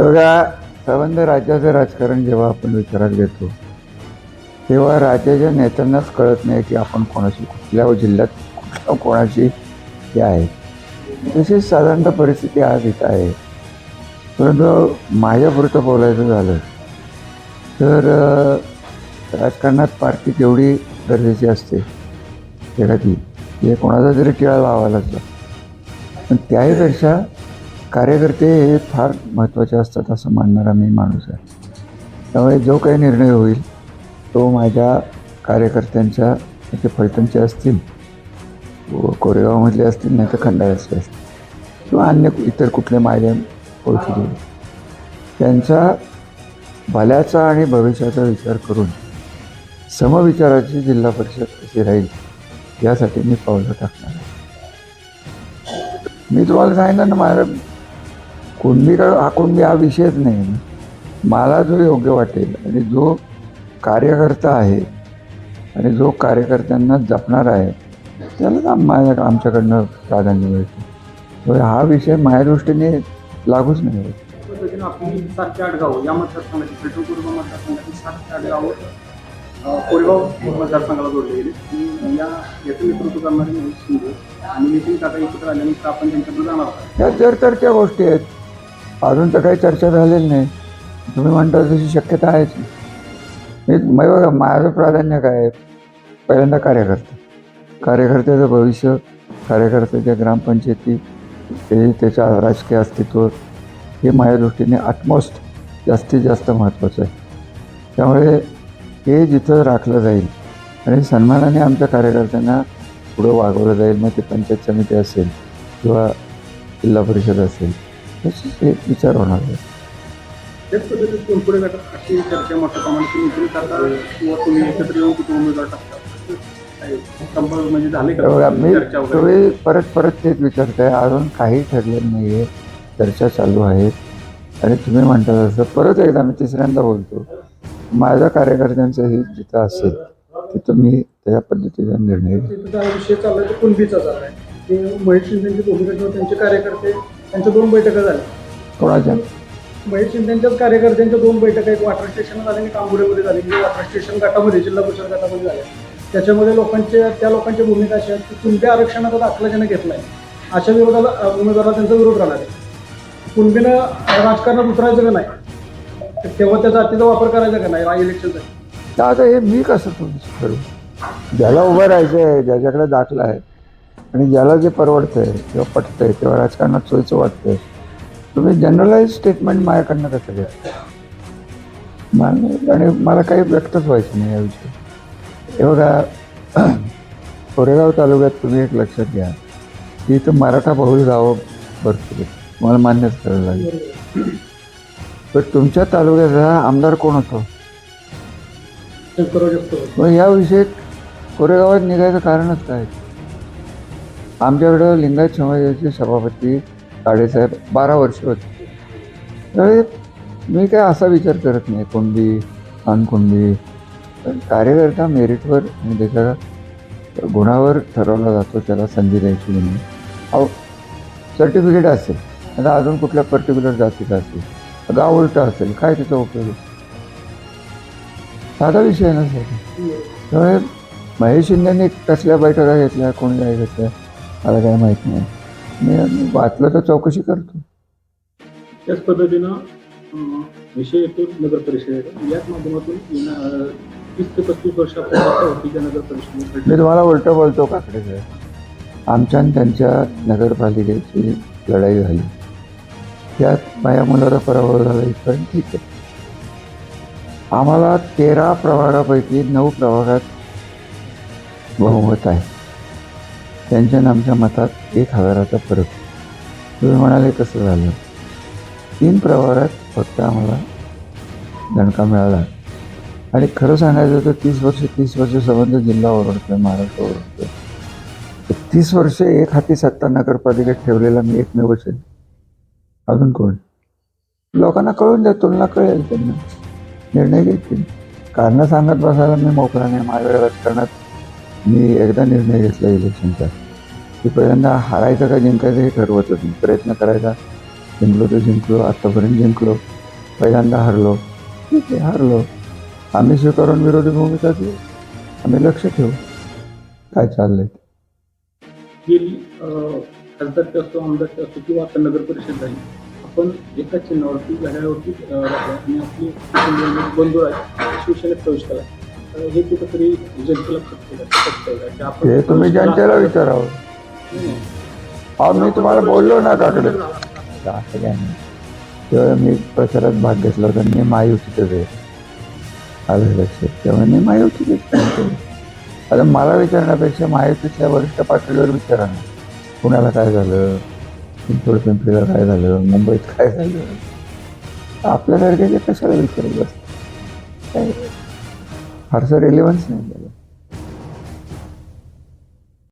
बघा, संबंध राज्याचं राजकारण जेव्हा आपण विचारात घेतो तेव्हा राज्याच्या नेत्यांनाच कळत नाही की आपण कोणाशी कुठल्या जिल्ह्यात कुठल्या कोणाशी हे आहे. तशीच साधारणतः परिस्थिती आज इथं आहे. परंतु माझ्यापुरतं बोलायचं झालं तर राजकारणात पार्टी केवढी गरजेची असते एखादी, हे कोणाचा तरी टिळा लावायलाच लागतो. पण त्याहीपेक्षा कार्यकर्ते हे फार महत्त्वाचे असतात असं मानणारा मी माणूस आहे. त्यामुळे जो काही निर्णय होईल तो माझ्या कार्यकर्त्यांच्या, ते फलटणचे असतील, कोरेगावमधले असतील, नाही तर खंडाळ्याचे असतील किंवा अन्य इतर कुठले माझ्या ओळखीचे, त्यांचा भल्याचा आणि भविष्याचा विचार करून समविचाराची जिल्हा परिषद कशी राहील यासाठी मी पावलं टाकणार आहे. मी तुम्हाला सांगितलं ना, माझा कुणबी हा विषयच नाही. मला जो योग्य वाटेल आणि जो कार्यकर्ता आहे आणि जो कार्यकर्त्यांना जपणार आहे त्यालाच आमच्याकडनं प्राधान्य मिळतं. त्यामुळे हा विषय माझ्या दृष्टीने लागूच नाही होत. आपली 7 ते 8 गावं या मतदारसंघाची, फलटण कोरेगाव मतदारसंघाची 7 ते 8 गावं कोरेगाव मतदारसंघाला जोडले गेले. आणि याचं नेतृत्व करणारे महेश शिंदे आणि नितीन काका एकत्र आल्यानंतर आपण त्यांच्याकडे जाणार आहोत. ह्या चर्चेच्या गोष्टी आहेत. अजून तर काही चर्चा झालेली नाही. तुम्ही म्हणता तशी शक्यता आहेच. मी बघा, माझं प्राधान्य काय आहे? पहिल्यांदा कार्यकर्त्याचं भविष्य, कार्यकर्त्याच्या ग्रामपंचायती, त्याच्या राजकीय अस्तित्व हे माझ्या दृष्टीने अटमोस्ट जास्तीत जास्त महत्त्वाचं आहे. त्यामुळे हे जिथं राखलं जाईल आणि सन्मानाने आमच्या कार्यकर्त्यांना पुढं वागवलं जाईल, मग ते पंचायत समिती असेल किंवा जिल्हा परिषद असेल, तसेच एक विचार होणार आहे. त्याच पद्धतीत कोणपुढे गटात अशी चर्चा मोठ्या प्रमाणात नितीन काका किंवा तुम्ही एकत्र येऊन कुठे उमेदवार टाकता म्हणजे झाले का? मी तुम्ही परत तेच विचारताय. अजून काही ठरलेलं नाही आहे, चर्चा चालू आहेत. आणि तुम्ही म्हणता तसं परत एकदा मी तिसऱ्यांदा बोलतो, माझ्या कार्यकर्त्यांचं हित जिथं असेल तिथं मी त्या पद्धतीचा निर्णय घेतो. विषय चालला तो कुणबीचा झाला आहे की महेश शिंदेची भूमिका किंवा त्यांचे कार्यकर्ते, त्यांच्या 2 बैठका झाल्या. कोणाच्या? महेश शिंदेच्याच कार्यकर्त्यांच्या 2 बैठका, एक वाटर स्टेशन झाली आणि कांबुडेमध्ये झाली. म्हणजे वाटर स्टेशन गटामध्ये, जिल्हा परिषद गटामध्ये झाल्या. त्याच्यामध्ये त्या लोकांच्या भूमिका अशा आहेत की कुणबी आरक्षणाचा दाखला ज्यानं घेतला आहे अशा विरोधाला उमेदवाराला त्यांचा विरोध राहणार आहे. कुणबीनं राजकारणात उतरायचं का नाही, तेव्हा त्या जातीचा वापर करायचा का नाही इलेक्शनसाठी. तर आता हे मी कसं तुमचं करू? ज्याला उभं राहायचं आहे, ज्याच्याकडे दाखला आहे आणि ज्याला जे परवडतं आहे किंवा पटतं आहे तेव्हा राजकारणात सोयीचं वाटतं आहे, तुम्ही जनरलाइज स्टेटमेंट माझ्याकडनं कसं घ्या? आणि मला काही व्यक्तच व्हायचं नाही याविषयी. हे बघा, कोरेगाव तालुक्यात तुम्ही एक लक्षात घ्या की इथं मराठा बहुल गावं भरपूर आहेत, मला मान्यच करायला लागेल. पण तुमच्या तालुक्याचा आमदार कोण होतो? मग याविषयी कोरेगावात निघायचं कारणच काय? आमच्याकडं लिंगायत समाजाचे सभापती काळेसाहेब 12 वर्ष होते. त्यामुळे मी काय असा विचार करत नाही कुणबी अनकुणबी. कार्यकर्ता मेरिटवर आणि त्याच्या गुणावर ठरवला जातो, त्याला संधी द्यायची म्हणून. अहो, सर्टिफिकेट असेल, आता अजून कुठल्या पर्टिक्युलर जातीचा असेल, गाव उलटा असेल, काय त्याचा उपयोग? साधा विषय नसेल. त्यामुळे महेश शिंदेने कसल्या बैठका घेतल्या, कोणी काय घेतल्या मला काय माहीत नाही. मी वाचलं तर चौकशी करतो. त्याच पद्धतीनं विषय येतो नगर परिषदेचा. याच माध्यमातून 30 ते 35 वर्षापूर्वी नगर परिषद. मी तुम्हाला उलटं बोलतो काकडे साहेब, आमच्या आणि त्यांच्या नगरपालिकेची लढाई झाली, त्यात माझ्या मुलाला पराभव झाला इथपर्यंत ठीक आहे. आम्हाला 13 प्रभागापैकी 9 प्रभागात बहुमत आहे. त्यांच्या आणि आमच्या मतात 1000चा फरक. तुम्ही म्हणाले कसं झालं? 3 प्रभागात फक्त आम्हाला दणका मिळाला. आणि खरं सांगायचं तर 30 वर्ष संबंध जिल्हा ओरडतोय, महाराष्ट्र ओरडतोय. 30 वर्ष एक हाती सत्ता नगरपालिकेत ठेवलेला मी एकमेवच आहे. अजून कोण? लोकांना कळून द्या, तुलना कळेल, त्यांना निर्णय घेतील. कारणं सांगत बसायला मी मोकळा नाही. माझ्या राजकारणात मी एकदा निर्णय घेतला इलेक्शनचा की पहिल्यांदा हारायचं का जिंकायचं हे ठरवतच नाही. प्रयत्न करायचा, जिंकलो तर जिंकलो, आत्तापर्यंत जिंकलो. पहिल्यांदा हरलो, ठीक आहे हरलो. आम्ही स्वीकारून विरोधी भूमिका घेऊ, आम्ही लक्ष ठेवू काय चाललंय. गेली खासदारकी असतो, आमदारकी असतो किंवा आता नगर परिषद झाली, आपण एकाच चिन्हावरती घड्याळावरती राहतो आणि आपली बंधू आहेत शिवसेनेत प्रवेश केला. हे कुठंतरी जनतेला खटकलं आपण हे तुम्ही जनतेला विचारावं. अहो मी तुम्हाला बोललो ना काकडे असं काय नाही. तेव्हा मी प्रचारात भाग घेतला होता, मी महायुतीतच आहे आलं लक्षात, तेव्हा मी महायुतीतच आहे. आता मला विचारण्यापेक्षा महायुतीतल्या वरिष्ठ पातळीवर विचारा ना, पुण्याला काय झालं, पिंपरीला काय झालं, मुंबईत काय झालं. आपल्यासारख्याचे कशाला विचारत बसतं, काय फारसं रेलिव्हन्स नाही त्याला.